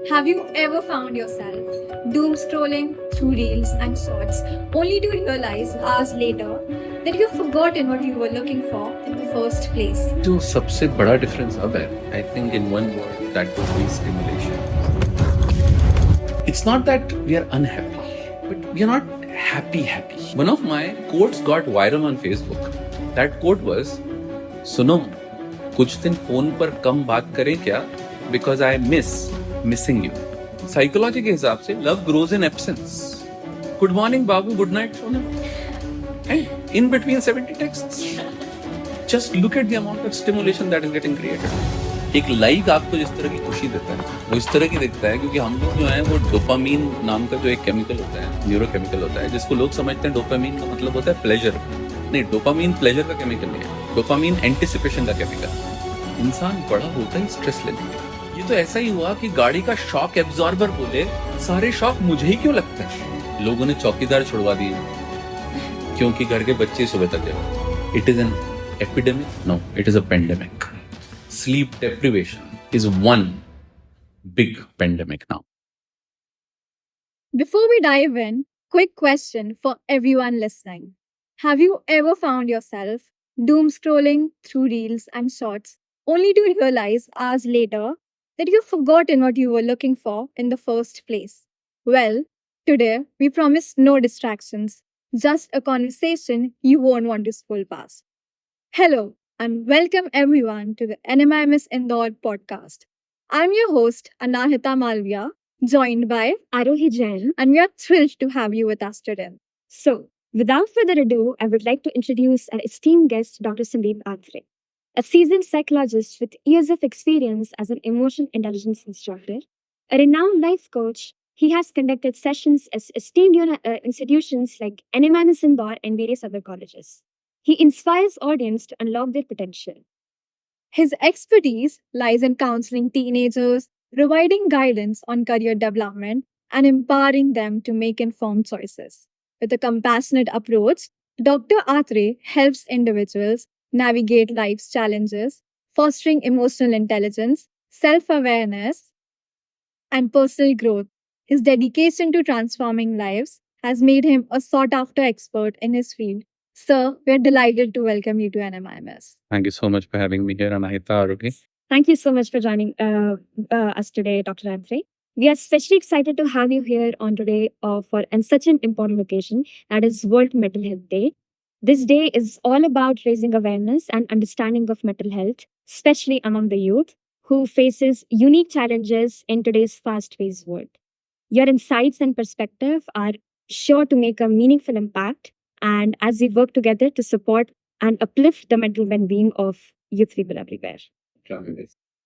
Have you ever found yourself doom scrolling through reels and shorts only to realize hours later that you've forgotten what you were looking for in the first place? जो सबसे बड़ा difference अब है, I think in one word that would be stimulation. It's not that we are unhappy, but we are not happy. One of my quotes got viral on Facebook. That quote was, सुनो, कुछ दिन phone पर कम बात करें क्या? Because I miss missing you. Psychology के हिसाब से love grows in absence. Good morning, Babu. Good night, सोना. And in between 70 texts. Just look at the amount of stimulation that is getting created. एक like आपको जिस तरह की खुशी देता है वो इस तरह की दिखता है क्योंकि हम लोग जो है वो डोपामीन नाम का जो एक केमिकल होता है, न्यूरोकेमिकल होता है, जिसको लोग समझते हैं डोपामीन का मतलब होता है प्लेजर. नहीं, डोपामीन प्लेजर का केमिकल नहीं है, डोपामीन एंटिसिपेशन का केमिकल. इंसान बड़ा होता है स्ट्रेस लेने में. ये तो ऐसा ही हुआ कि गाड़ी का शॉक एब्जॉर्बर बोले सारे शॉक मुझे ही क्यों लगता है. लोगों ने चौकीदार छुड़वा दिए क्योंकि घर के बच्चे सुबह तक जगे. It is N epidemic? No, it is a pandemic. Sleep deprivation is one big pandemic now. Before we dive in, quick question for everyone listening. Have you ever found yourself doom scrolling through reels and shorts only to realize hours later that you've forgotten what you were looking for in the first place? Well, today we promise no distractions, just a conversation you won't want to scroll past. Hello and welcome everyone to the NMIMS Indore podcast. I'm your host Anahita Malviya, joined by Arohi Jain, and we are thrilled to have you with us today. So, without further ado, I would like to introduce our esteemed guest, Dr. Sandeep Atre, a seasoned psychologist with years of experience as an emotional intelligence instructor, a renowned life coach. He has conducted sessions at esteemed institutions like NMIMS Indore and various other colleges. He inspires audience to unlock their potential. His expertise lies in counseling teenagers, providing guidance on career development, and empowering them to make informed choices. With a compassionate approach, Dr. Atre helps individuals navigate life's challenges, fostering emotional intelligence, self-awareness, and personal growth. His dedication to transforming lives has made him a sought-after expert in his field. Sir, we're delighted to welcome you to NMIMS. Thank you so much for having me here, Anahita. Arohi. Thank you so much for joining us today, Dr. Atre. We are especially excited to have you here on today for and such an important occasion, that is World Mental Health Day. This day is all about raising awareness and understanding of mental health, especially among the youth who faces unique challenges in today's fast-paced world. Your insights and perspective are sure to make a meaningful impact, and as we work together to support and uplift the mental well-being of youth people everywhere.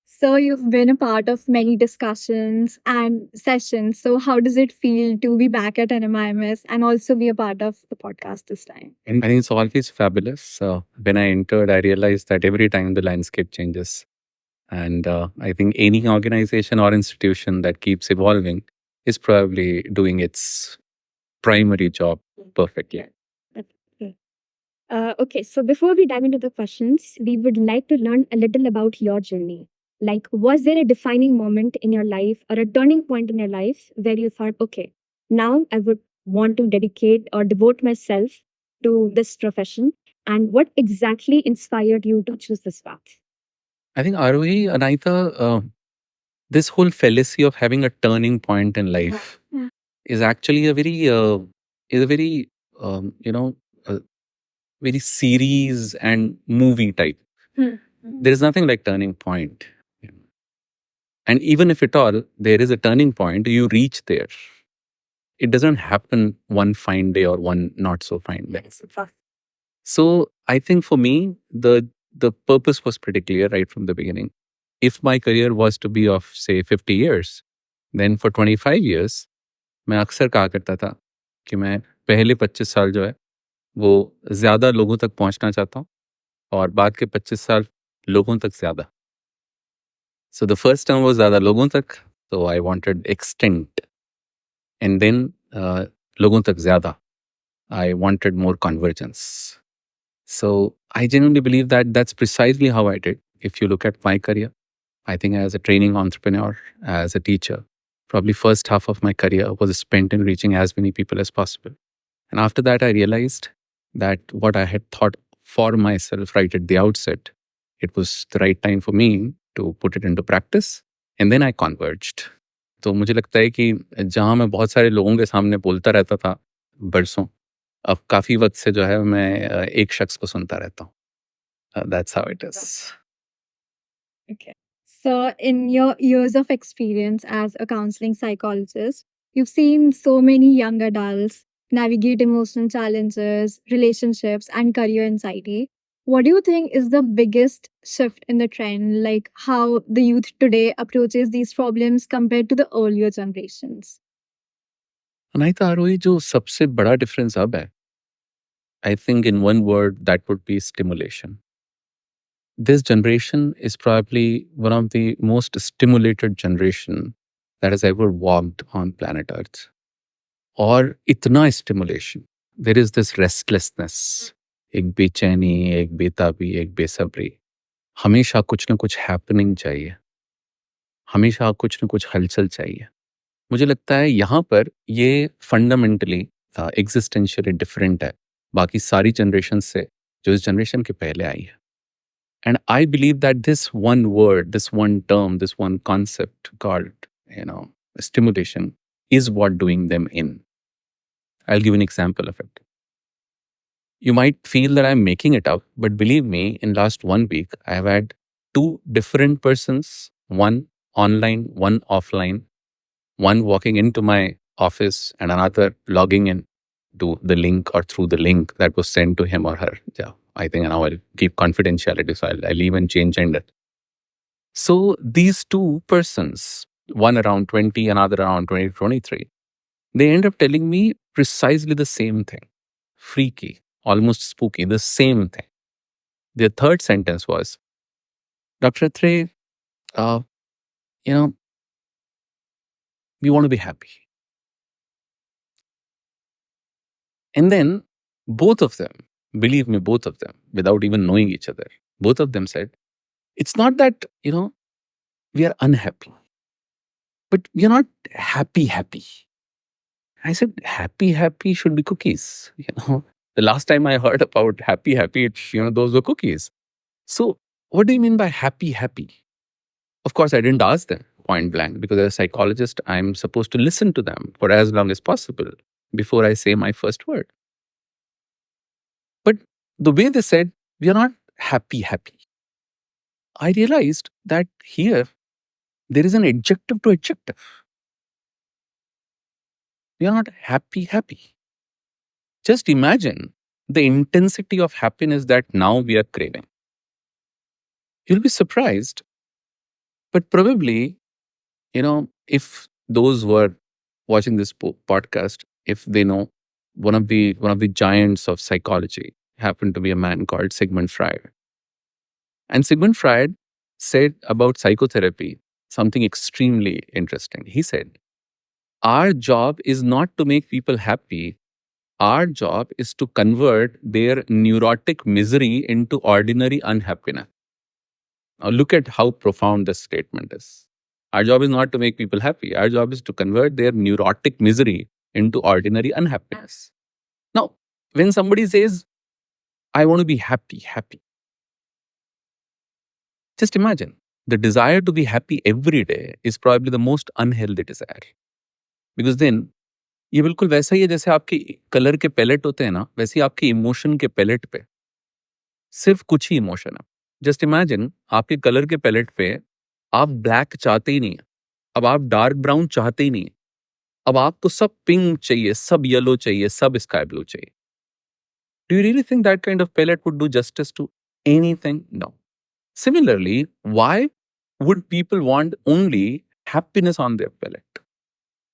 So you've been a part of many discussions and sessions. So how does it feel to be back at NMIMS and also be a part of the podcast this time? I think it's always fabulous. When I entered, I realized that every time the landscape changes. And I think any organization or institution that keeps evolving is probably doing its primary job perfectly. Okay, so before we dive into the questions, we would like to learn a little about your journey. Like, was there a defining moment in your life or a turning point in your life where you thought, okay, now I would want to dedicate or devote myself to this profession? And what exactly inspired you to choose this path? I think Arohi, Anahita, this whole fallacy of having a turning point in life is actually a very very series and movie type. There is nothing like turning point. And even if at all there is a turning point, you reach there. It doesn't happen one fine day or one not so fine day. So I think for me, the purpose was pretty clear right from the beginning. If my career was to be of, say, 50 years, then for 25 years, मैं अक्सर कहा करता था कि मैं पहले 25 साल जो है वो ज़्यादा लोगों तक पहुंचना चाहता हूँ और बाद के 25 साल लोगों तक ज़्यादा. So the first term was ज़्यादा लोगों तक, so I wanted extent. And then लोगों तक ज़्यादा, I wanted more convergence. So I genuinely believe that that's precisely how I did. If you look at my career, I think as a training entrepreneur, as a teacher, Probably first half of my career was spent in reaching as many people as possible. And after that, I realized that what I had thought for myself right at the outset, it was the right time for me to put it into practice. And then I converged. तो मुझे लगता है कि जहाँ मैं बहुत सारे लोगों के सामने बोलता रहता था बरसों, अब काफ़ी वक्त से जो है मैं एक शख्स को सुनता रहता हूँ. That's how it is. Okay. So, in your years of experience as a counseling psychologist, you've seen so many young adults navigate emotional challenges, relationships, and career anxiety. What do you think is the biggest shift in the trend, like how the youth today approaches these problems compared to the earlier generations? Anaita आरोही जो सबसे बड़ा difference अब है, I think in one word that would be stimulation. This generation is probably one of the most stimulated generation that has ever walked on planet Earth. और इतना stimulation, there is this restlessness, एक बेचैनी, एक बेताबी, एक बेसब्री. हमेशा कुछ ना कुछ हैपनिंग चाहिए, हमेशा कुछ ना कुछ हलचल चाहिए. मुझे लगता है यहाँ पर ये फंडामेंटली था एग्जिस्टेंशियली डिफरेंट है बाकी सारी जनरेशन से जो इस जनरेशन के पहले आई है. And I believe that this one word, this one term, this one concept called, stimulation is what doing them in. I'll give an example of it. You might feel that I'm making it up, but believe me, in last 1 week, I have had 2 different persons, one online, one offline, one walking into my office and another logging in to the link or through the link that was sent to him or her. Yeah, I think now I'll keep confidentiality, so I'll even change gender. So these 2 persons, one around 20, another around 20, 23, they end up telling me precisely the same thing. Freaky, almost spooky, the same thing. Their third sentence was, Dr. Atre, you know, we want to be happy. And then both of them, believe me, both of them, without even knowing each other, both of them said, it's not that, we are unhappy, but we are not happy. I said, happy should be cookies. The last time I heard about happy, those were cookies. So what do you mean by happy? Of course, I didn't ask them point blank because as a psychologist, I'm supposed to listen to them for as long as possible before I say my first word. But the way they said, we are not happy, I realized that here there is an adjective to adjective. We are not happy. Just imagine the intensity of happiness that now we are craving. You'll be surprised, but probably, if those who are watching this podcast, if they know one of the giants of psychology happened to be a man called Sigmund Freud. And Sigmund Freud said about psychotherapy something extremely interesting. He said, our job is not to make people happy. Our job is to convert their neurotic misery into ordinary unhappiness. Now look at how profound this statement is. Our job is not to make people happy. Our job is to convert their neurotic misery into ordinary unhappiness. Now, when somebody says, I want to be happy, just imagine the desire to be happy every day is probably the most unhealthy desire. Because then, ये बिल्कुल वैसा ही है जैसे आपके colour के palette होते हैं ना, वैसे ही आपके इमोशन के पैलेट पे सिर्फ कुछ ही इमोशन है. जस्ट इमेजिन आपके कलर के पैलेट पे आप ब्लैक चाहते ही नहीं, अब आप डार्क ब्राउन चाहते ही नहीं, अब आपको सब पिंक चाहिए, सब येलो चाहिए, सब स्काई ब्लू चाहिए. Do you really think that kind of palette would do justice to anything? No. Similarly, why would people want only happiness on their palette?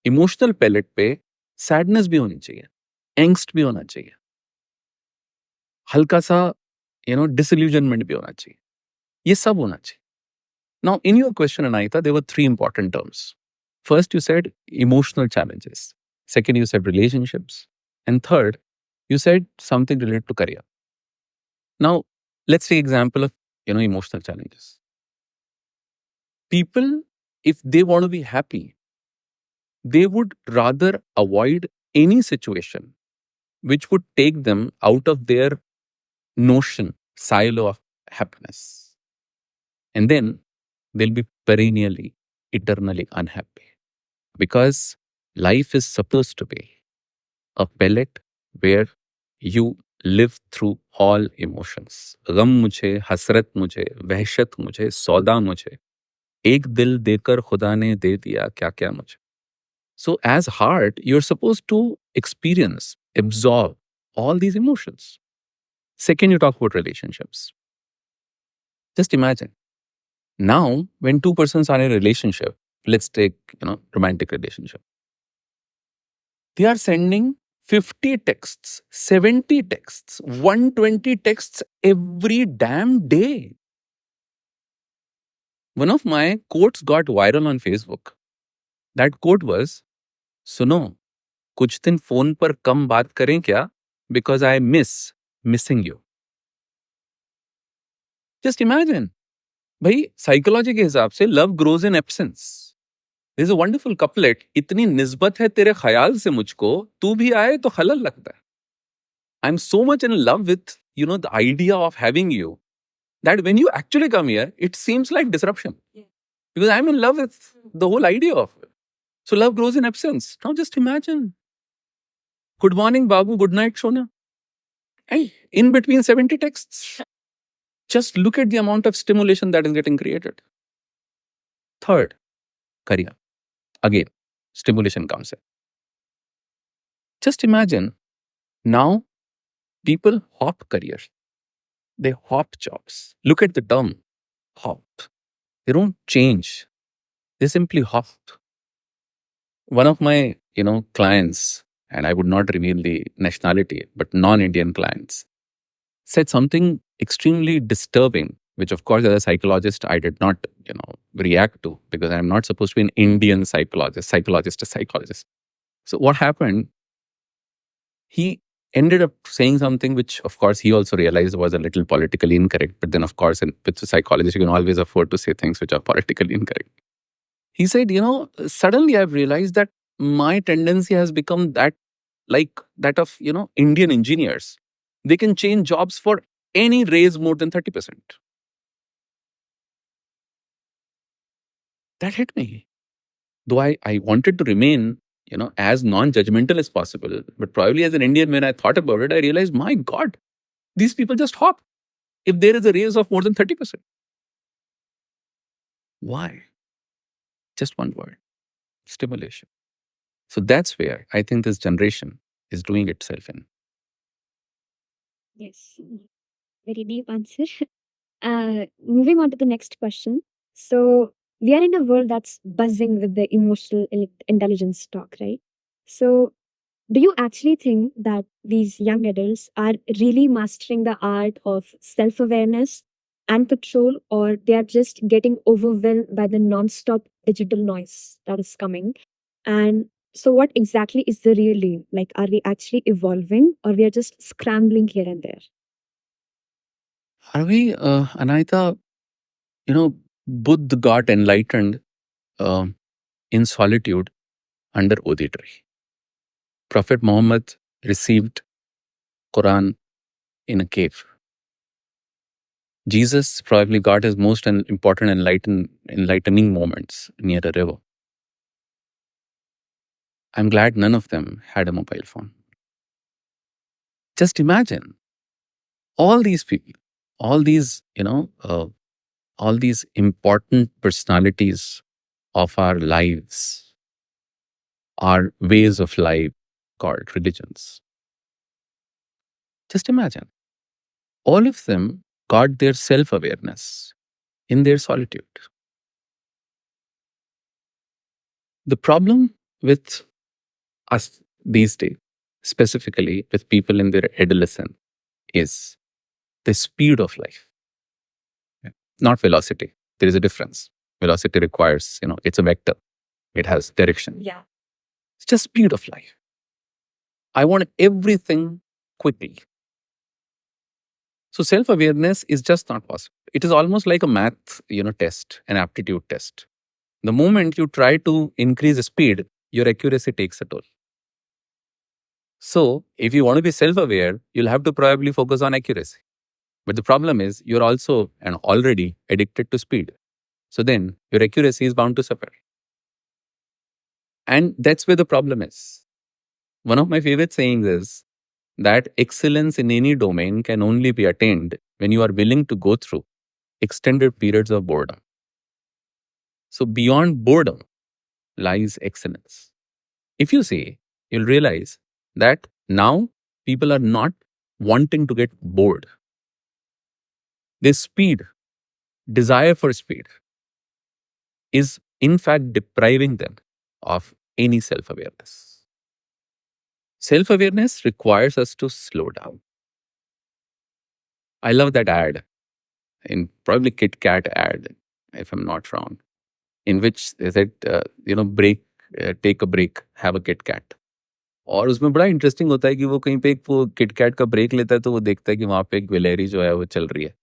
Emotional palette पे sadness भी होनी चाहिए, angst भी होना चाहिए, हल्का सा disillusionment भी होना चाहिए. ये सब होना चाहिए. Now, in your question, Anahita, there were 3 important terms. First, you said emotional challenges. Second, you said relationships. And third, you said something related to career. Now, let's take example of, emotional challenges. People, if they want to be happy, they would rather avoid any situation which would take them out of their notion, silo of happiness. And then they'll be perennially, eternally unhappy. Because life is supposed to be a palette where you live through all emotions. गम मुझे, हसरत मुझे, वहशत मुझे, सौदा मुझे, एक दिल देकर खुदा ने दे दिया क्या क्या मुझे. So as heart, you're supposed to experience, absorb all these emotions. Second, you talk about relationships. Just imagine. Now, when two persons are in a relationship, let's take, romantic relationship. They are sending 50 texts, 70 texts, 120 texts every damn day. One of my quotes got viral on Facebook. That quote was, सुनो, कुछ दिन phone पर कम बात करें क्या? Because I miss missing you. Just imagine. भाई psychology के हिसाब से love grows in absence. There's a wonderful couplet. इतनी निस्बत है तेरे ख्याल से मुझको, तू भी आए तो खलल लगता है. I'm so much in love with, the idea of having you, that when you actually come here, it seems like disruption. Yeah. Because I'm in love with the whole idea of it. So love grows in absence. Now just imagine. Good morning, Babu. Good night, Shona. Hey, in between 70 texts. Just look at the amount of stimulation that is getting created. Third, career. Again, stimulation comes in. Just imagine, now people hop careers. They hop jobs. Look at the term, hop. They don't change. They simply hop. One of my, clients, and I would not reveal the nationality, but non-Indian clients, said something extremely disturbing, which of course as a psychologist I did not, react to, because I'm not supposed to be an Indian psychologist. Psychologist is psychologist. So what happened, he ended up saying something which of course he also realized was a little politically incorrect. But then of course with a psychologist you can always afford to say things which are politically incorrect. He said, suddenly I've realized that my tendency has become that, like that of, Indian engineers. They can change jobs for any raise more than 30%. That hit me. Though I wanted to remain, as non-judgmental as possible, but probably as an Indian, when I thought about it, I realized, my God, these people just hop if there is a raise of more than 30%. Why? Just one word, stimulation. So that's where I think this generation is doing itself in. Yes, very deep answer. Moving on to the next question. So, we are in a world that's buzzing with the emotional intelligence talk, right? So, do you actually think that these young adults are really mastering the art of self awareness and control, or they are just getting overwhelmed by the non-stop digital noise that is coming? And so, what exactly is the real deal? Like, are we actually evolving, or we are just scrambling here and there? Are we, Anaita, Buddha got enlightened in solitude under Bodhi tree. Prophet Muhammad received Quran in a cave. Jesus probably got his most important enlightening moments near a river. I'm glad none of them had a mobile phone. Just imagine all these people, all these, all these important personalities of our lives, our ways of life called religions. Just imagine, all of them got their self-awareness in their solitude. The problem with us these days, specifically with people in their adolescence, is the speed of life, not velocity. There is a difference. Velocity requires, it's a vector. It has direction. Yeah. It's just speed of life. I want everything quickly. So self-awareness is just not possible. It is almost like a math, test, an aptitude test. The moment you try to increase the speed, your accuracy takes a toll. So, if you want to be self-aware, you'll have to probably focus on accuracy. But the problem is you're also and already addicted to speed. So then your accuracy is bound to suffer. And that's where the problem is. One of my favorite sayings is that excellence in any domain can only be attained when you are willing to go through extended periods of boredom. So beyond boredom lies excellence. If you see, you'll realize that now people are not wanting to get bored. This speed, desire for speed, is in fact depriving them of any self-awareness. Self-awareness requires us to slow down. I love that ad, in probably Kit Kat ad, if I'm not wrong, in which they said, break, take a break, have a Kit Kat. और उसमें बड़ा interesting होता है कि वो कहीं पे एक वो किटकैट का ब्रेक लेता है तो वो देखता है कि वहां पे एक गिलहरी जो है वो चल रही है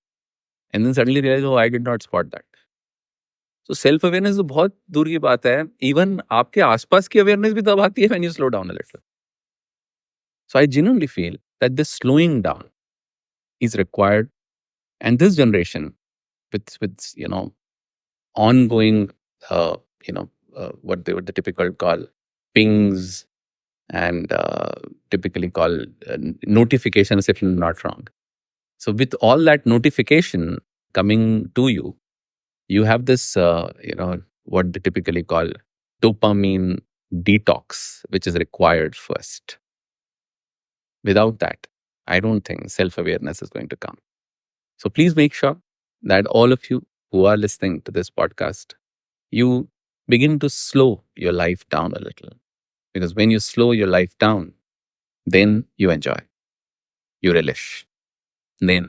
and then suddenly realise I did not spot that. So self awareness तो बहुत दूर की बात है, इवन आपके आसपास की अवेयरनेस भी तब आती है when you slow down a little. So I genuinely feel that this slowing down is required, and this generation with ongoing what they would the typical call pings and typically call notifications, if I'm not wrong. So with all that notification coming to you, you have this what they typically call dopamine detox, which is required first. Without that, I don't think self-awareness is going to come. So please make sure that all of you who are listening to this podcast, you begin to slow your life down a little. Because when you slow your life down, then you enjoy, you relish, then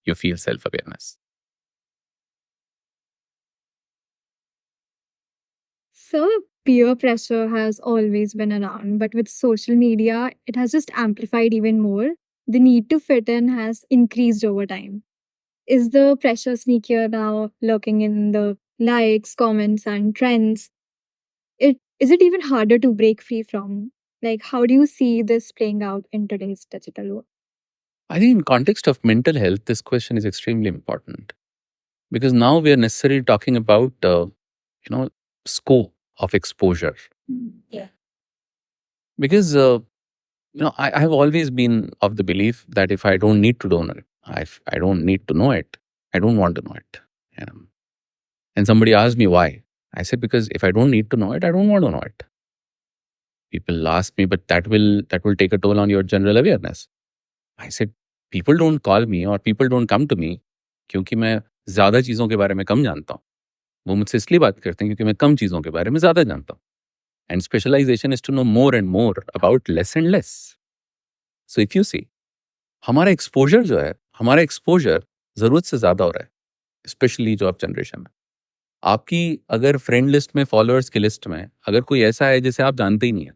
you feel self-awareness. So, peer pressure has always been around, but with social media, it has just amplified even more. The need to fit in has increased over time. Is the pressure sneakier now, lurking in the likes, comments, and trends? Is it even harder to break free from? Like, how do you see this playing out in today's digital world? I think in context of mental health, this question is extremely important because now we are necessarily talking about, scope of exposure. Yeah. Because, I have always been of the belief that if I don't need to know it, I don't need to know it, I don't want to know it. And somebody asked me why. I said, because if I don't need to know it, I don't want to know it. People ask me, but that will take a toll on your general awareness. I said, people don't call me or people don't come to me क्योंकि मैं ज़्यादा चीज़ों के बारे में कम जानता हूँ. वो मुझसे इसलिए बात करते हैं क्योंकि मैं कम चीज़ों के बारे में ज़्यादा जानता हूँ. And specialization is to know more and more about less and less. So if you see, हमारा एक्सपोजर जो है, हमारा एक्सपोजर ज़रूरत से ज़्यादा हो रहा है, स्पेशली जो आप जनरेशन में. आपकी अगर फ्रेंड लिस्ट में, फॉलोअर्स की लिस्ट में अगर कोई ऐसा है जिसे आप जानते ही नहीं है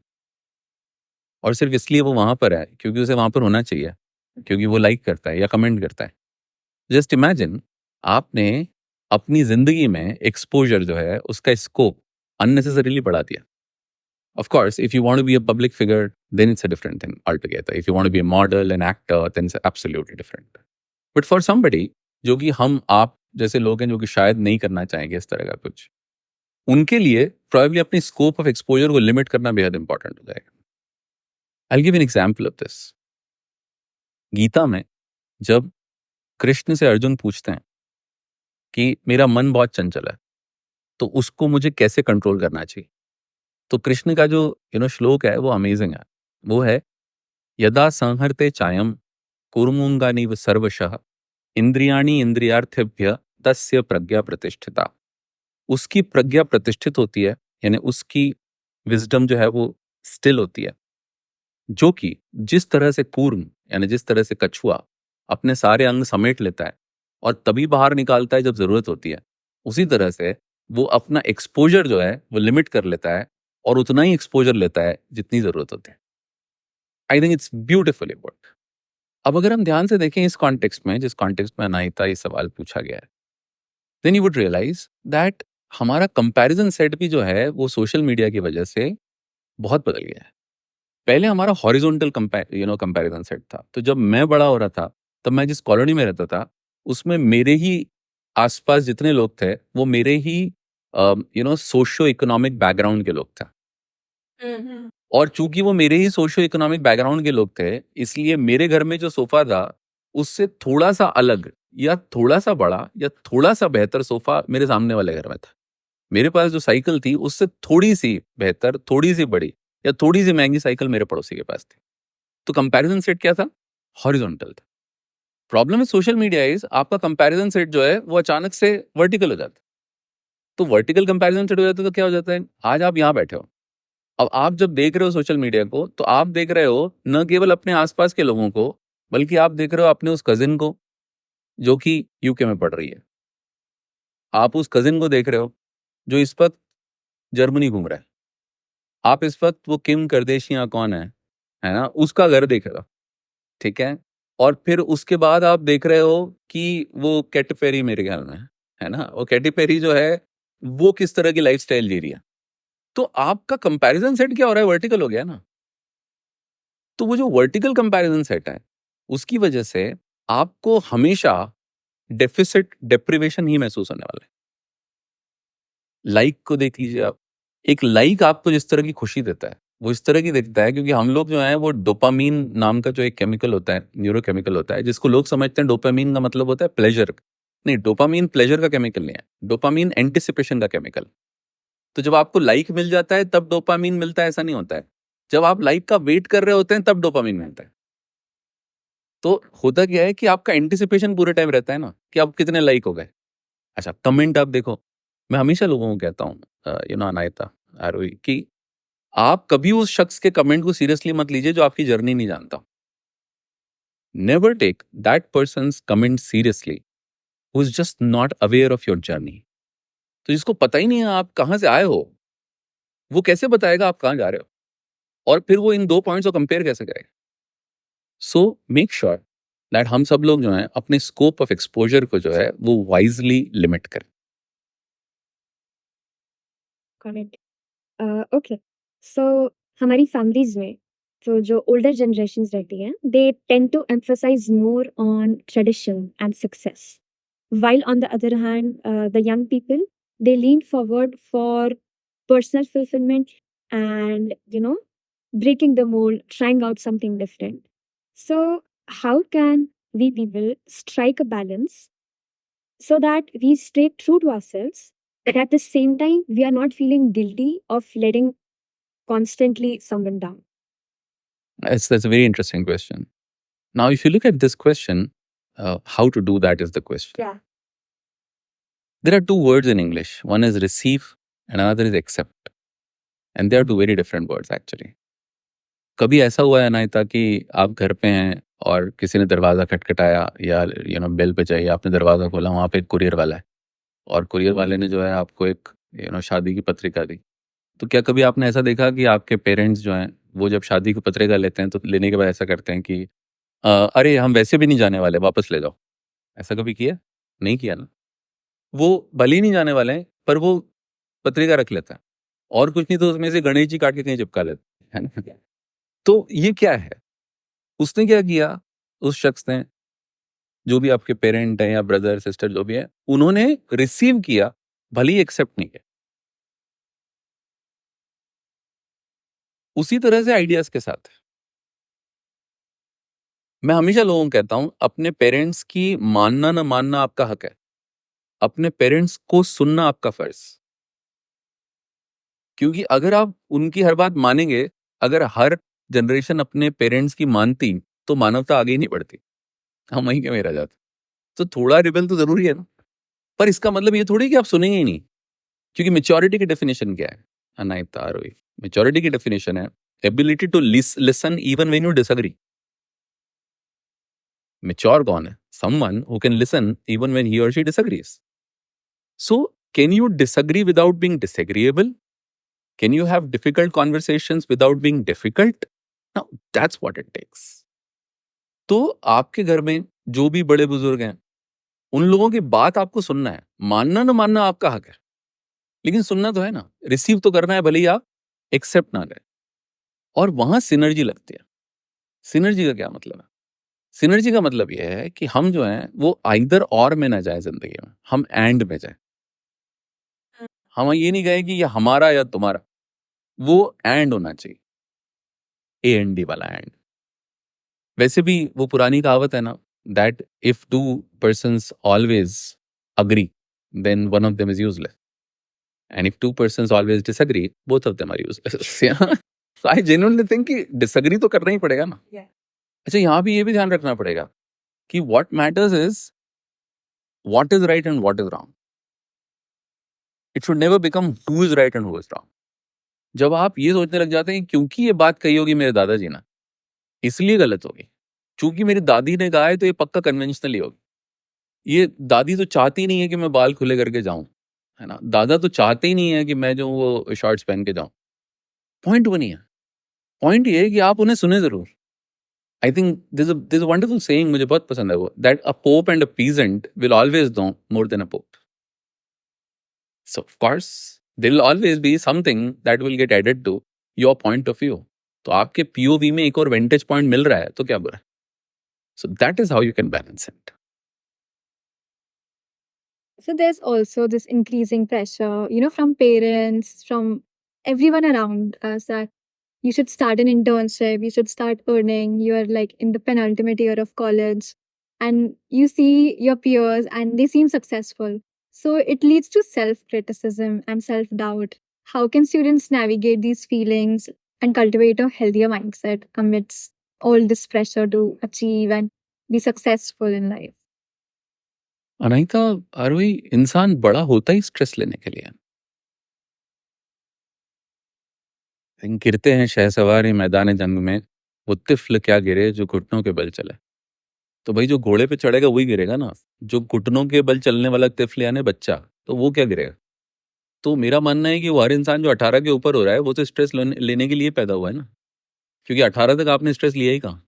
और सिर्फ इसलिए वो वहां पर है क्योंकि उसे वहां पर होना चाहिए, क्योंकि वो लाइक करता है या कमेंट करता है. जस्ट इमेजिन, आपने अपनी जिंदगी में एक्सपोजर जो है उसका स्कोप अननेसेसरीली बढ़ा दिया. Of course, if you want to be a public figure, then it's a different thing altogether. If you want to be a model, an actor, then it's absolutely different. But for somebody, जो कि हम आप जैसे लोग हैं जो कि शायद नहीं करना चाहेंगे इस तरह का कुछ, उनके लिए probably अपनी स्कोप ऑफ एक्सपोजर को लिमिट करना बेहद इंपॉर्टेंट हो जाएगा. I'll give you an example of this. Gita में जब कृष्ण से अर्जुन पूछते हैं कि मेरा मन बहुत चंचल है तो उसको मुझे कैसे कंट्रोल करना चाहिए, तो कृष्ण का जो श्लोक है वो अमेजिंग है. वो है, यदा संहरते चायम कुर्मुंगानिव सर्वशः इंद्रियाणि इंद्रियार्थेभ्य तस्य प्रज्ञा प्रतिष्ठिता. उसकी प्रज्ञा प्रतिष्ठित होती है, यानी उसकी विजडम जो है वो स्टिल होती है. जो कि जिस तरह से कूर्म यानी जिस तरह से कछुआ अपने सारे अंग समेट लेता है और तभी बाहर निकालता है जब जरूरत होती है, उसी तरह से वो अपना एक्सपोजर जो है वो लिमिट कर लेता है और उतना ही एक्सपोजर लेता है जितनी जरूरत होती है. I think it's beautifully put. अब अगर हम ध्यान से देखें इस कॉन्टेक्स्ट में, जिस कॉन्टेक्स्ट में अनाहिता ये सवाल पूछा गया है, then you would realise that हमारा कंपैरिजन सेट भी जो है वो सोशल मीडिया की वजह से बहुत बदल गया है। पहले हमारा हॉरिजॉन्टल कंपैरिजन सेट था। तो जब मैं बड़ा हो रहा था, तब मैं जिस कॉलोनी में रहता था, उसमें मेरे ही आसपास जितने लोग थे, वो मेरे ही सोशियो इकोनॉमिक बैकग्राउंड के लोग थे। और चूंकि वो मेरे ही सोशियो इकोनॉमिक बैकग्राउंड के लोग थे, इसलिए मेरे घर में जो सोफा था, उससे थोड़ा सा अलग या थोड़ा सा बड़ा या थोड़ा सा बेहतर सोफा मेरे सामने वाले घर में था। मेरे पास जो साइकिल थी, उससे थोड़ी सी बेहतर, थोड़ी सी बड़ी या थोड़ी सी महंगी साइकिल मेरे पड़ोसी के पास थी। तो कंपैरिजन सेट क्या था? हॉरिजॉन्टल था। प्रॉब्लम है सोशल मीडिया इज, आपका कंपैरिजन सेट जो है वो अचानक से वर्टिकल हो जाता है। तो वर्टिकल कंपैरिजन सेट हो जाता है तो क्या हो जाता है? आज आप यहाँ बैठे हो, अब आप जब देख रहे हो सोशल मीडिया को, तो आप देख रहे हो न केवल अपने आसपास के लोगों को, बल्कि आप देख रहे हो अपने उस कजिन को जो कि यूके में पढ़ रही है। आप उस कजिन को देख रहे हो जो इस वक्त जर्मनी घूम रहा है। आप इस वक्त वो किम करदेशियां कौन है ना, उसका घर देख रहे हो, ठीक है। और फिर उसके बाद आप देख रहे हो कि वो कैटी पेरी मेरे ख्याल में है ना, वो कैटी पेरी जो है वो किस तरह की लाइफस्टाइल जी रही है। तो आपका कंपैरिजन सेट क्या हो रहा है? वर्टिकल हो गया ना। तो वो जो वर्टिकल कंपैरिजन सेट है, उसकी वजह से आपको हमेशा डेफिसिट डेप्रिवेशन ही महसूस होने वाला है। लाइक को देख लीजिए आप। एक लाइक आपको जिस तरह की खुशी देता है, वो इस तरह की देता है क्योंकि हम लोग जो है वो डोपामीन नाम का जो एक केमिकल होता है, न्यूरोकेमिकल होता है, जिसको लोग समझते हैं डोपामीन का मतलब होता है प्लेजर। नहीं, डोपामीन प्लेजर का केमिकल नहीं है, डोपामीन एंटिसिपेशन का केमिकल। तो जब आपको लाइक मिल जाता है तब डोपामीन मिलता है, ऐसा नहीं होता है। जब आप लाइक का वेट कर रहे होते हैं तब डोपामीन मिलता है। तो होता क्या है कि आपका एंटिसिपेशन पूरे टाइम रहता है ना कि आप कितने लाइक हो गए। अच्छा, कमेंट आप देखो। मैं हमेशा लोगों को कहता हूँ, अनायता, आरोही, कि आप कभी उस शख्स के कमेंट को सीरियसली मत लीजिए जो आपकी जर्नी नहीं जानता। Never take that person's comment seriously who is just not aware of your journey. तो जिसको पता ही नहीं है आप कहाँ से आए हो, वो कैसे बताएगा आप कहाँ जा रहे हो? और फिर वो इन दो पॉइंट्स को कंपेयर कैसे करेगा? सो मेक श्योर दैट हम सब लोग जो हैं अपने स्कोप ऑफ एक्सपोजर को जो है वो वाइजली लिमिट करें। करेक्ट। ओके, सो हमारी फैमिलीज में तो जो ओल्डर जनरेशन्स रहती हैं, they tend to emphasise more on tradition and success, while on the other hand, the young people, they lean forward for personal fulfillment and, breaking the mold, trying out something different. So how can we people strike a balance so that we stay true to ourselves, but at the same time we are not feeling guilty of letting constantly someone down? That's a very interesting question. Now, if you look at this question, how to do that is the question. Yeah. There are two words in English. One is receive and another is accept. And they are two very different words actually. कभी ऐसा हुआ है अनायता कि आप घर पे हैं और किसी ने दरवाज़ा खटखटाया या बेल पे चाहिए, आपने दरवाज़ा खोला, वहाँ पे एक कुरियर वाला है और कुरियर वाले ने जो है आपको एक शादी की पत्रिका दी। तो क्या कभी आपने ऐसा देखा कि आपके पेरेंट्स जो हैं वो जब शादी की पत्रिका लेते हैं तो लेने के बाद ऐसा करते हैं कि अरे हम वैसे भी नहीं जाने वाले, वापस ले जाओ? ऐसा कभी किया? नहीं किया ना। वो भले ही नहीं जाने वाले हैं पर वो पत्रिका रख लेता है और कुछ नहीं तो उसमें से गणेश जी काट के कहीं चिपका लेता है ना। तो ये क्या है? उसने क्या किया, उस शख्स ने, जो भी आपके पेरेंट हैं या ब्रदर सिस्टर जो भी है, उन्होंने रिसीव किया, भले ही एक्सेप्ट नहीं किया। उसी तरह से आइडियाज के साथ मैं हमेशा लोगों को कहता हूं, अपने पेरेंट्स की मानना ना मानना आपका हक है, अपने पेरेंट्स को सुनना आपका फर्ज। क्योंकि अगर आप उनकी हर बात मानेंगे, अगर हर जनरेशन अपने पेरेंट्स की मानती, तो मानवता आगे ही नहीं बढ़ती, हम वहीं के में रह जाते। तो थोड़ा रिबेल तो जरूरी है ना। पर इसका मतलब ये थोड़ी कि आप सुनेंगे ही नहीं। क्योंकि मेच्योरिटी की डेफिनेशन क्या है अनायता, आरोही? मेच्योरिटी की डेफिनेशन है ability to listen even when you disagree. Mature कौन है? Someone who can listen even when he और she disagrees. So can you disagree without being disagreeable? Can you have difficult conversations without being difficult? Now that's what it takes. तो आपके घर में जो भी बड़े बुजुर्ग हैं, उन लोगों की बात आपको सुनना है, मानना ना मानना आपका हक है, लेकिन सुनना तो है ना, रिसीव तो करना है, भले ही आप एक्सेप्ट ना करें। और वहां सिनर्जी लगती है। सिनर्जी का क्या मतलब है? सिनर्जी का मतलब यह है कि हम जो हैं वो आइदर और में ना जाए जिंदगी में, हम एंड में जाए। हम ये नहीं कहे कि ये हमारा या तुम्हारा, वो एंड होना चाहिए, AND वाला एंड। वैसे भी वो पुरानी कहावत है ना, that if two persons always agree then one of them is useless, and if two persons always disagree both of them are useless. So I genuinely think कि disagree तो करना ही पड़ेगा ना। अच्छा, यहाँ भी ये भी ध्यान रखना पड़ेगा कि what matters is what is right and what is wrong. It should never become who is right and who is wrong. जब आप ये सोचने लग जाते हैं कि क्योंकि ये बात कही होगी मेरे दादाजी ने, इसलिए गलत होगी, चूंकि मेरी दादी ने कहा है तो ये पक्का कन्वेंशनल ही होगी, ये दादी तो चाहती नहीं है कि मैं बाल खुले करके जाऊं, है ना, दादा तो चाहते ही नहीं है कि मैं जो वो शॉर्ट्स पहन के जाऊं। पॉइंट वो नहीं है, पॉइंट ये है कि आप उन्हें सुने जरूर। I think this wonderful saying, मुझे बहुत पसंद है वो, that a pope and a peasant will always know more than a pope. So of course there will always be something that will get added to your point of view. तो आपके POV में एक और वेंटेज point मिल रहा है तो क्या बुरा है? So that is how you can balance it. So there's also this increasing pressure, from parents, from everyone around us that you should start an internship, you should start earning, you're like in the penultimate year of college, and you see your peers and they seem successful. So it leads to self criticism and self doubt. How can students navigate these feelings and cultivate a healthier mindset amidst all this pressure to achieve and be successful in life? Anahita, Aarohi, इंसान बड़ा होता ही stress लेने के लिए। गिरते हैं शहसवार मैदान जंग में, वो तिफल क्या गिरे जो घुटनों के बल चले। तो भाई जो घोड़े पे चढ़ेगा वही गिरेगा ना, जो घुटनों के बल चलने वाला तिफल यानी बच्चा, तो वो क्या गिरेगा? तो मेरा मानना है कि वो हर इंसान जो 18 के ऊपर हो रहा है वो तो स्ट्रेस लेने के लिए पैदा हुआ है ना, क्योंकि 18 तक आपने स्ट्रेस लिया ही कहाँ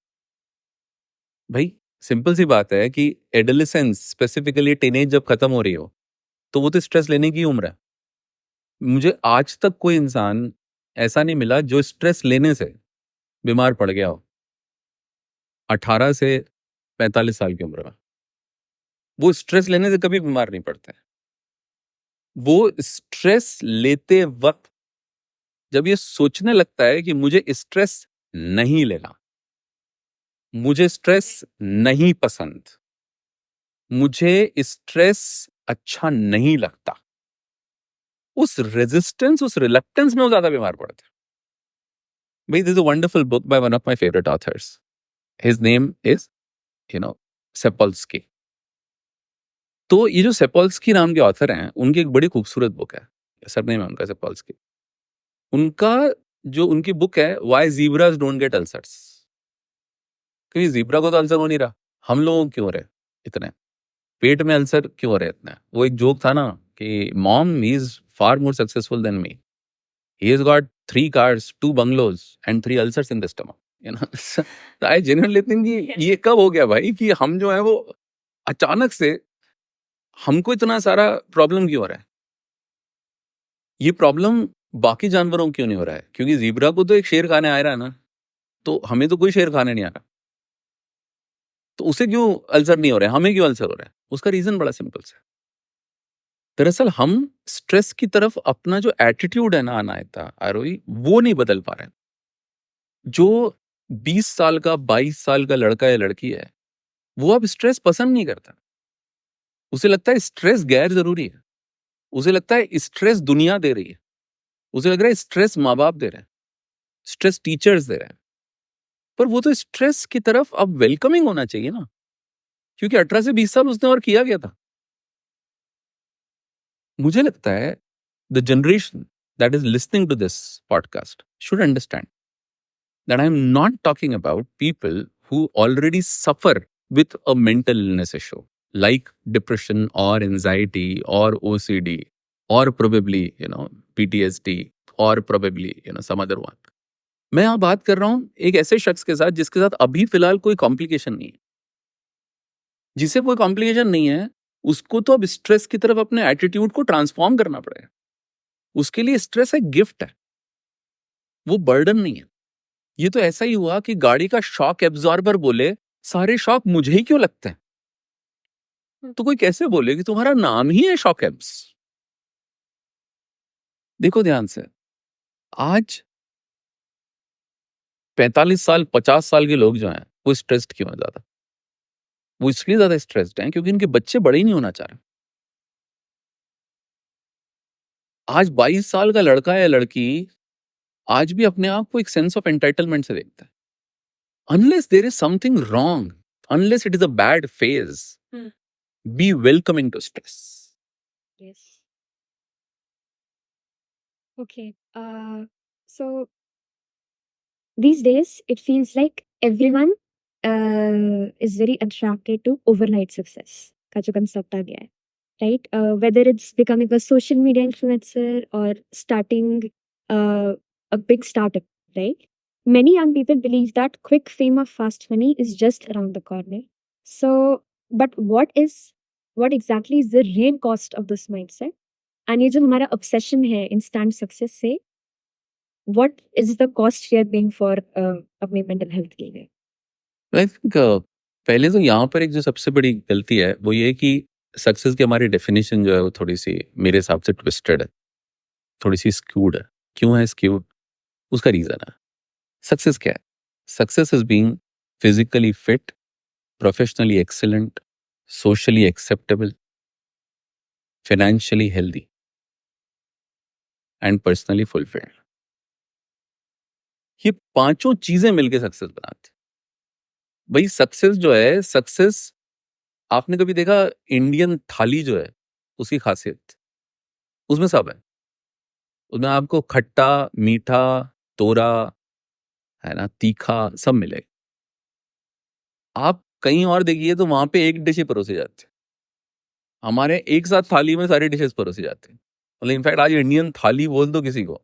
भाई। सिंपल सी बात है कि एडोलेसेंस, स्पेसिफिकली टीनेज जब खत्म हो रही हो तो वो तो स्ट्रेस लेने की उम्र है। मुझे आज तक कोई इंसान ऐसा नहीं मिला जो स्ट्रेस लेने से बीमार पड़ गया हो 18 से 45 साल की उम्र में। वो स्ट्रेस लेने से कभी बीमार नहीं पड़ते। वो स्ट्रेस लेते वक्त जब ये सोचने लगता है कि मुझे स्ट्रेस नहीं लेना, मुझे स्ट्रेस नहीं पसंद, मुझे स्ट्रेस अच्छा नहीं लगता, उस रेजिस्टेंस, उस रिलक्टेंस में वो ज्यादा बीमार पड़ते हैं। भाई, this is a wonderful book by one of my favourite authors. His name is Sapolsky. तो ये जो सेपोल्स्की नाम के ऑथर हैं, उनकी एक बड़ी खूबसूरत बुक है, सरनेम है उनका सेपोल्स्की। उनका जो उनकी बुक है, व्हाई ज़ीब्रास डोंट गेट अल्सर्स, क्योंकि ज़ीब्रा को तो अल्सर हो नहीं रहा, हम लोगों को क्यों हो रहे इतने, पेट में अल्सर क्यों हो रहे इतने। वो एक जोक था ना कि mom, he is far more successful than me, he has got 3 cars, 2 bungalows and 3 ulcers in the stomach, तो आई जेन्युइनली थिंक कि ये कब हो गया भाई कि हम जो है वो अचानक से हमको इतना सारा प्रॉब्लम क्यों हो रहा है। ये प्रॉब्लम बाकी जानवरों को क्यों नहीं हो रहा है? क्योंकि ज़ीब्रा को तो एक शेर खाने आ रहा है ना, तो हमें तो कोई शेर खाने नहीं आ रहा, तो उसे क्यों अल्सर नहीं हो रहा है, हमें क्यों अल्सर हो रहा है? उसका रीजन बड़ा सिंपल सा, दरअसल हम स्ट्रेस की तरफ अपना जो एटीट्यूड है ना अनायता, आरोही, वो नहीं बदल पा रहे हैं। जो 20 साल का, 22 साल का लड़का या लड़की है, वो अब स्ट्रेस पसंद नहीं करता। उसे लगता है स्ट्रेस गैर जरूरी है, उसे लगता है स्ट्रेस दुनिया दे रही है, उसे लग रहा है स्ट्रेस माँ बाप दे रहे हैं, स्ट्रेस टीचर्स दे रहे हैं। पर वो तो स्ट्रेस की तरफ अब वेलकमिंग होना चाहिए ना, क्योंकि 18 से 20 साल उसने और किया गया था। मुझे लगता है the generation that is listening to this podcast should understand that I'm not talking about people who already suffer with a mental illness issue like depression or anxiety or OCD or probably PTSD or probably some other one. मैं यहाँ बात कर रहा हूँ एक ऐसे शख्स के साथ जिसके साथ अभी फिलहाल कोई कॉम्प्लिकेशन नहीं है। जिसे कोई कॉम्प्लिकेशन नहीं है उसको तो अब स्ट्रेस की तरफ अपने एटीट्यूड को ट्रांसफॉर्म करना पड़ेगा। उसके लिए स्ट्रेस एक गिफ्ट है, वो बर्डन नहीं है। ये तो ऐसा ही हुआ कि गाड़ी का शॉक एब्जॉर्बर बोले सारे शॉक मुझे ही क्यों लगते हैं। तो कोई कैसे बोले कि तुम्हारा नाम ही है शॉक एब्स। देखो ध्यान से, आज 45 साल 50 साल के लोग जो हैं वो स्ट्रेस्ड क्यों है ज्यादा? वो इसलिए ज्यादा स्ट्रेस्ड हैं क्योंकि इनके बच्चे बड़े ही नहीं होना चाह रहे। आज 22 साल का लड़का या लड़की आज भी अपने आप को एक सेंस ऑफ एंटाइटलमेंट से देखता है। Unless there is something wrong, unless it is a bad phase, be welcoming to stress. Yes. Okay. So these days, it feels like everyone is very attracted to overnight success. का जो concept आ गया है, right? Whether it's becoming a social media influencer or starting uh, a big startup, right? Many young people believe that quick fame or fast money is just around the corner. So, but what exactly is the real cost of this mindset? And ये जो हमारा obsession है instant success से, what is the cost we are paying for अपने mental health के लिए? I think पहले तो यहाँ पर एक जो सबसे बड़ी गलती है वो ये कि सक्सेस की हमारी डेफिनेशन जो है वो थोड़ी सी मेरे हिसाब से ट्विस्टेड है, थोड़ी सी स्क्यूड है। क्यों है स्क्यूड? उसका रीजन है। सक्सेस क्या है? Success is being physically fit, professionally excellent, socially acceptable, financially healthy and personally fulfilled. ये पांचों चीजें मिलकर सक्सेस बनाती। भाई सक्सेस जो है, सक्सेस आपने कभी देखा इंडियन थाली जो है उसकी खासियत उसमें सब है। उसमें आपको खट्टा, मीठा, तोरा, है ना, तीखा सब मिलेगा। आप कहीं और देखिए तो वहां पे एक डिश ही परोसी जाती है। हमारे एक साथ थाली में सारी डिशेस परोसी जाती है। मतलब इनफैक्ट आज इंडियन थाली बोल दो किसी को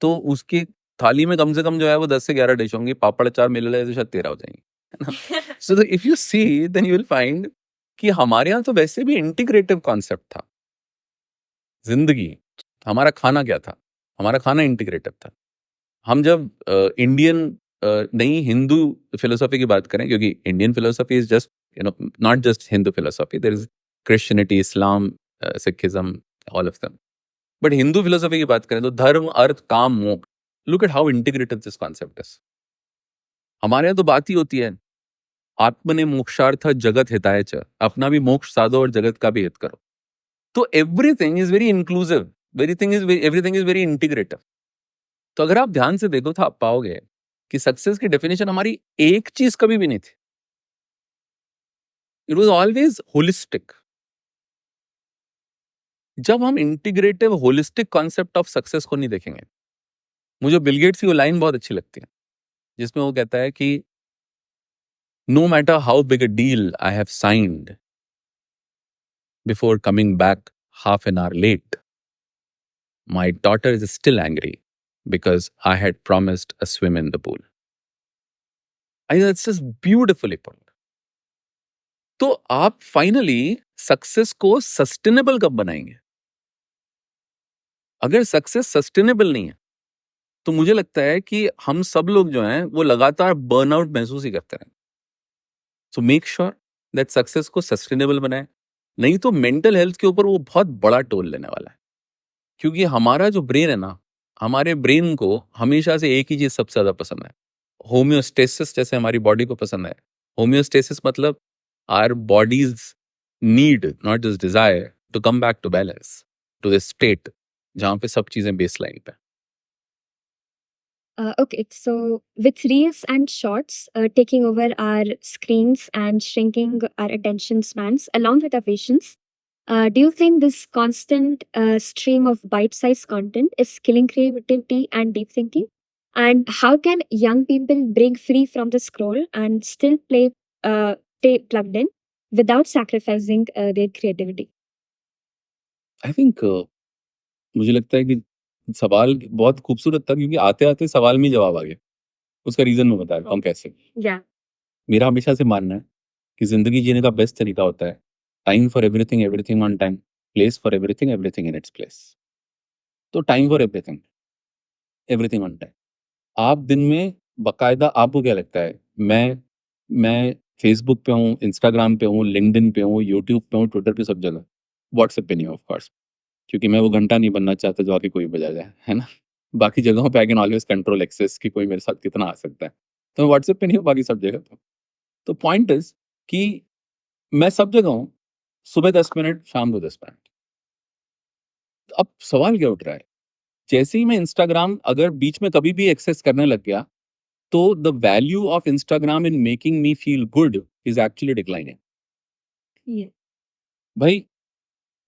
तो उसकी थाली में कम से कम जो है वो 10 से 11 डिश होंगी। पापड़ चार मिल रहे तो शायद 13 हो जाएंगी, है ना। So if you see then you will find कि हमारे यहाँ तो वैसे भी इंटीग्रेटिव कॉन्सेप्ट था जिंदगी। हमारा खाना क्या था? हमारा खाना इंटीग्रेटिव था। हम जब इंडियन नहीं हिंदू फिलोसॉफी की बात करें, क्योंकि Indian philosophy is just not just Hindu philosophy, there is Christianity, Islam, Sikhism, all of them. But Hindu philosophy की बात करें तो धर्म, अर्थ, काम, मोक्ष, look at how integrated this concept is. हमारे यहाँ तो बात ही होती है आत्मने मोक्षार्थ जगत हिताय च, अपना भी मोक्ष साधो और जगत का भी हित करो। तो everything is very inclusive, everything is very integrative. तो अगर आप ध्यान से देखो तो आप पाओगे कि सक्सेस की डेफिनेशन हमारी एक चीज कभी भी नहीं थी। It was always holistic. जब हम integrative holistic concept of success को नहीं देखेंगे, मुझे बिल गेट्स की वो लाइन बहुत अच्छी लगती है जिसमें वो कहता है कि no matter how big a deal I have signed before coming back half an hour late, my daughter is still angry because I had promised a swim in the pool. I think it's just beautifully put. तो आप finally success को sustainable कब बनाएंगे? अगर success sustainable नहीं है तो मुझे लगता है कि हम सब लोग जो हैं वो लगातार बर्नआउट महसूस ही करते हैं। So make sure that success को सस्टेनेबल बनाए, नहीं तो मेंटल हेल्थ के ऊपर वो बहुत बड़ा टोल लेने वाला है। क्योंकि हमारा जो ब्रेन है ना, हमारे ब्रेन को हमेशा से एक ही चीज सबसे ज्यादा पसंद है, होम्योस्टेसिस। जैसे हमारी बॉडी को पसंद है होम्योस्टेसिस, मतलब our bodies need, not just desire, to come back to balance, to the state जहां पे सब चीजें बेस लाइन पे। Okay, so with reels and shorts taking over our screens and shrinking our attention spans along with our patience, do you think this constant stream of bite-sized content is killing creativity and deep thinking? And how can young people break free from the scroll and still stay plugged in without sacrificing their creativity? I think मुझे लगता है कि सवाल बहुत खूबसूरत था क्योंकि आते आते सवाल में ही जवाब आ गया। उसका रीजन मैं बता देता हूँ कैसे। Yeah. मेरा हमेशा से मानना है कि जिंदगी जीने का बेस्ट तरीका होता है time for everything, everything on time, place for everything, everything in its place. तो time for everything, everything on time. आप दिन में बाकायदा आपको क्या लगता है, मैं फेसबुक पे हूँ, इंस्टाग्राम पे हूँ, लिंक्डइन पे हूँ, यूट्यूब पे हूँ, ट्विटर पे, सब जगह। व्हाट्सएप पे नहीं ऑफ कोर्स, क्योंकि मैं वो घंटा नहीं बनना चाहता जो आके कोई बजा जाए, है ना? बाकी जगहों पे I can always control access कि कोई मेरे साथ कितना आ सकता है। तो मैं व्हाट्सएप पे नहीं हूँ, बाकी सब जगह पे हूँ। तो पॉइंट इज़ कि मैं सब जगह हूँ, सुबह 10 मिनट, शाम को 10 मिनट। अब सवाल क्या उठ रहा है? जैसे ही मैं इंस्टाग्राम अगर बीच में कभी भी एक्सेस करने लग गया, तो the value of Instagram in making me feel good is actually declining. Yeah. भाई,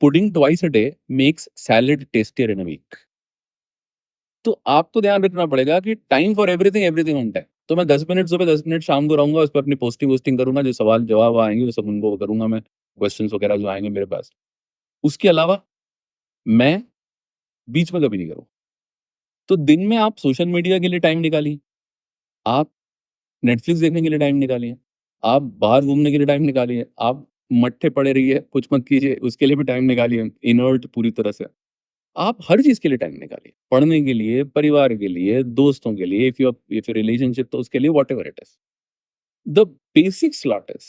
pudding twice a day makes salad tastier in a week. तो आपको ध्यान रखना पड़ेगा कि time for everything, everything on time. तो मैं 10 मिनट सुबह, 10 मिनट शाम को रहूँगा, उस पे अपनी पोस्टिंग-वोस्टिंग करूँगा, जो सवाल-जवाब आएँगे वो सब उनको करूँगा मैं, क्वेश्चंस वगैरह जो आएँगे मेरे पास। उसके अलावा मैं बीच में कभी नहीं करूँ। तो दिन में आप सोशल मीडिया के लिए टाइम निकालिए, आप नेटफ्लिक्स देखने के लिए टाइम निकालिए, आप बाहर घूमने के लिए टाइम निकालिए, आप मट्ठे पड़े रहिए, कुछ मत कीजिए, उसके लिए भी टाइम निकालिए, इनर्ट पूरी तरह से। आप हर चीज़ के लिए टाइम निकालिए, पढ़ने के लिए, परिवार के लिए, दोस्तों के लिए, इफ यू रिलेशनशिप तो उसके लिए, whatever it is. The basic slot is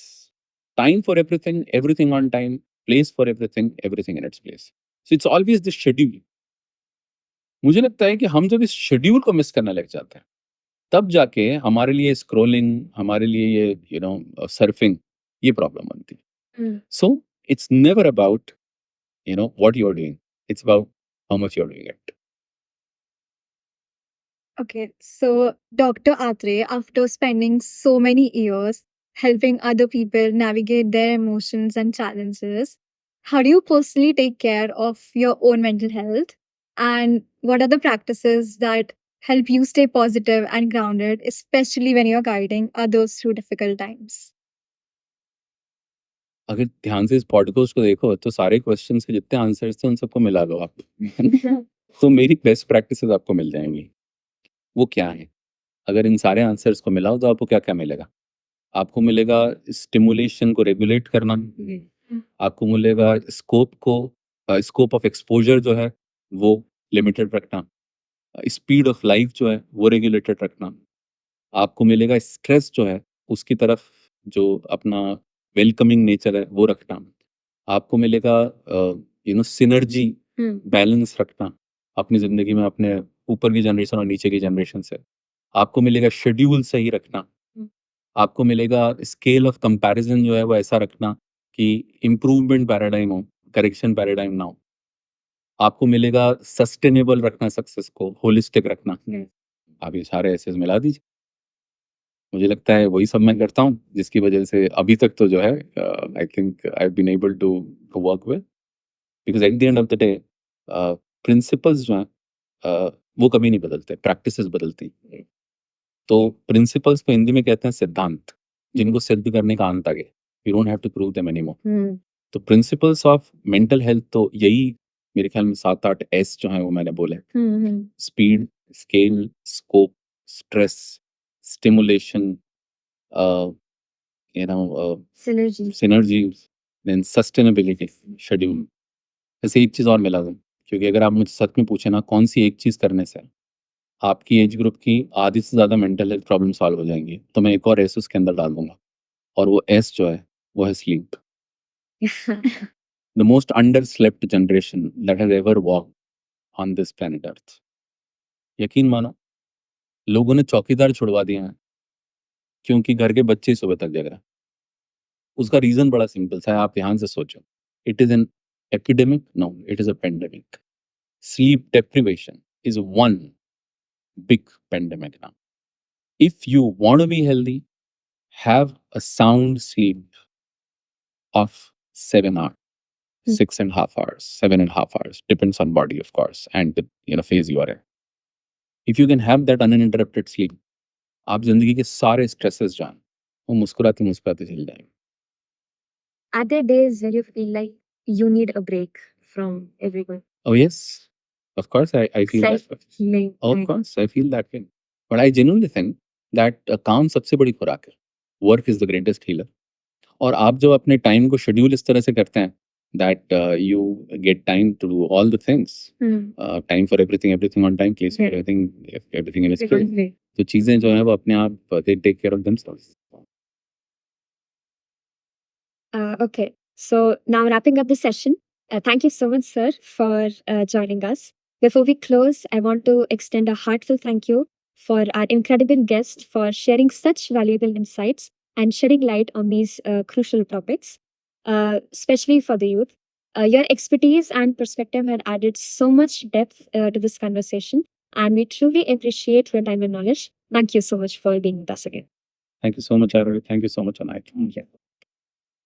time for everything, everything on time, place for everything, everything in its place. So it's always the schedule. मुझे लगता है कि हम जब इस शेड्यूल को मिस करने लग जाते हैं, तब जाके हमारे लिए स्क्रॉलिंग, हमारे लिए ये सर्फिंग, ये प्रॉब्लम बनती है। So it's never about what you are doing, it's about how much you are doing it. Okay, so Dr. Atre, after spending so many years helping other people navigate their emotions and challenges, how do you personally take care of your own mental health? And what are the practices that help you stay positive and grounded, especially when you're guiding others through difficult times? अगर ध्यान से इस podcast को देखो तो सारे questions के जितने आंसर्स थे उन सबको मिला लो आप। तो मेरी बेस्ट प्रैक्टिसेस आपको मिल जाएंगी। वो क्या है? अगर इन सारे आंसर्स को मिलाओ तो आपको क्या-क्या मिलेगा? आपको मिलेगा स्टिमुलेशन को रेगुलेट करना, आपको मिलेगा स्कोप ऑफ एक्सपोज़र जो है वो लिमिटेड रखना, स्पीड ऑफ लाइफ जो है वो रेगुलेटेड रखना। आपको मिलेगा स्ट्रेस जो है उसकी तरफ जो अपना वेलकमिंग नेचर है वो रखना। आपको मिलेगा सिनर्जी, बैलेंस रखना अपनी ज़िंदगी में, अपने ऊपर की जनरेशन और नीचे की जनरेशन से। आपको मिलेगा शेड्यूल सही रखना। आपको मिलेगा स्केल ऑफ कंपैरिज़न जो है वो ऐसा रखना कि इम्प्रूवमेंट पैराडाइम हो, करेक्शन पैराडाइम ना हो। आपको मिलेगा सस्टेनेबल रखना सक्सेस को, होलिस्टिक रखना। आप ये सारे एसेस मिला दीजिए। मुझे लगता है वही सब मैं करता हूँ, जिसकी वजह से अभी तक तो जो है I think I have been able to work with, because at the end of the day principles जो हैं वो कभी नहीं बदलते, प्रैक्टिसेस बदलती हैं। तो प्रिंसिपल्स को हिंदी में कहते हैं सिद्धांत, जिनको सिद्ध करने का अंत आ गया। You don't have to prove them anymore. तो प्रिंसिपल्स ऑफ मेंटल हेल्थ तो यही, मेरे ख्याल में 7-8 एस जो हैं वो मैंने बोले। Speed, scale, scope, stress, stimulation, synergies, then sustainability, schedule. ऐसे एक चीज़ और मिला दूँ, क्योंकि अगर आप मुझसे सच में पूछे ना कौन सी एक चीज़ करने से आपकी एज ग्रुप की आधी से ज़्यादा मेंटल हेल्थ प्रॉब्लम सॉल्व हो जाएंगी, तो मैं एक और एस उसके अंदर डाल दूंगा, और वो एस जो है वो है sleep. The most under slept generation that has ever walk on this planet earth. यकीन मानो, लोगों ने चौकीदार छुड़वा दिए हैं क्योंकि घर के बच्चे ही सुबह तक जग रहे हैं। उसका रीजन बड़ा सिंपल सा है, आप ध्यान से सोचो। It is an epidemic, no, it is a pandemic. Sleep deprivation is one big pandemic now. If you want to be healthy, have a sound sleep of 7 hours, 6.5 hours, 7.5 hours, depends on body of course and the phase you are in. If you can have that uninterrupted sleep, आप जिंदगी के सारे stresses जान, वो मुस्कुराते मुस्कुराते चल जाएंगे। Are there days where you feel like you need a break from everyone? Oh yes, of course I feel that way. Self-healing. Of course I feel that way. But I genuinely think that काम सबसे बड़ी खुराक है। Work is the greatest healer. और आप जब अपने time को शेड्यूल इस तरह से करते हैं that you get time to do all the things. Time for everything on time, place everything in its place. तो चीजें जो है वो अपने आप they take care of themselves. Okay, so now wrapping up the session. Thank you so much, sir, for joining us. Before we close, I want to extend a heartfelt thank you for our incredible guest for sharing such valuable insights and shedding light on these crucial topics, especially for the youth. Your expertise and perspective had added so much depth to this conversation, and we truly appreciate your time and knowledge. Thank you so much for being with us again. Thank you so much, Atre. Thank you so much, Anait. Thank you.